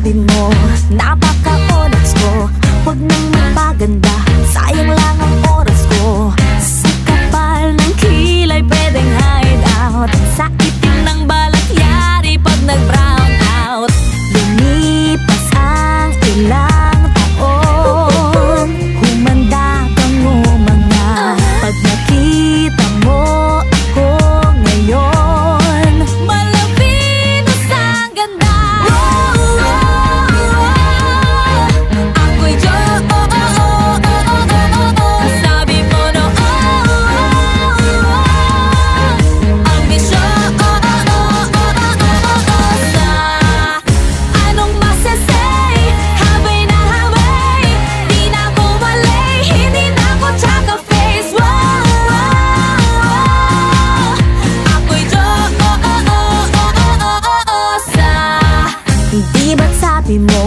sabi mo, napaka-onyx ko. Huwag nang magpaganda, sayang lang ang oras ko. Sa kapal ng kilay pwedeng hide out, sa itim ng balat yari pag nag-brown out. Lumipas ang ilang taon, humanda kang umanga. Pag nakita mo ako ngayon, malapinos ang ganda. Ako'y sabi mo no, ang misyon sa anong masasay, habay na habay, di na ako malay, hindi na ako tsaka face. Ako'y di ba't sabi mo,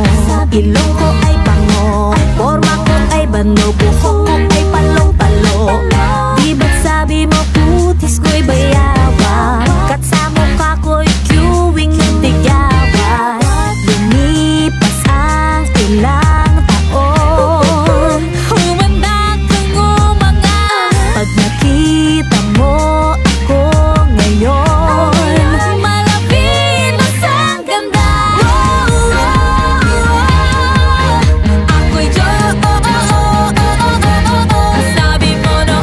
ilong ko ay pango, forma ko ay bano, buhok ko ay palong-palo. Di ba't sabi mo, putis ko'y bayawak, kat sa mukha ko'y queuing hindi yawak. Lumipas ang ilang taon, humanda kang umanga. Pag nakita mo ako ngayon, malapinos ang ganda. Ako'y sabi mo no,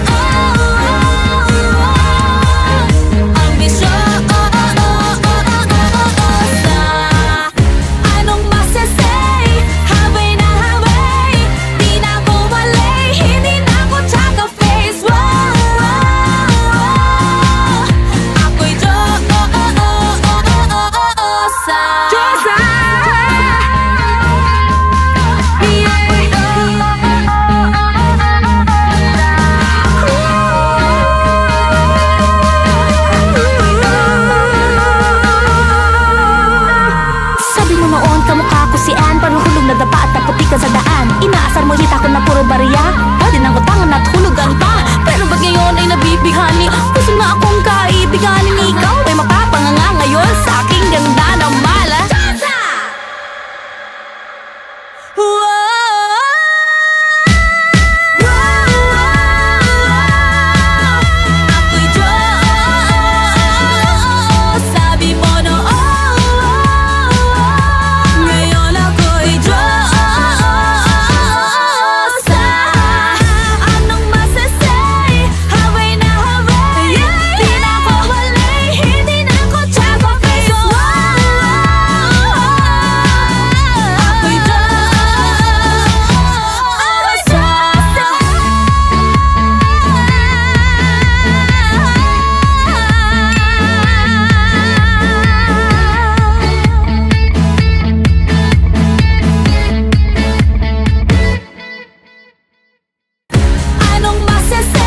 ang misyon sa anong masasay, habay na habay, di na ako malay, hindi na ako tsaka face. Ako'y sabi mo noon, kamukha ko si Ann, paruhulog na dapa at naputi ka sa daan. Inaasar mo hita ko na puro bariya, pwede nang utangan at hulugan pa. Pero ba't ngayon ay nabibighani, gusto na akong kaibiganin. Ikaw ay mapapanganga ngayon sa aking ganda ng mala. Ako'y sabi mo no, ngayon ako'y sa anong masasay, habay na habay, di na ako malay, hindi na ako tsaka face. Ako'y anong masasay.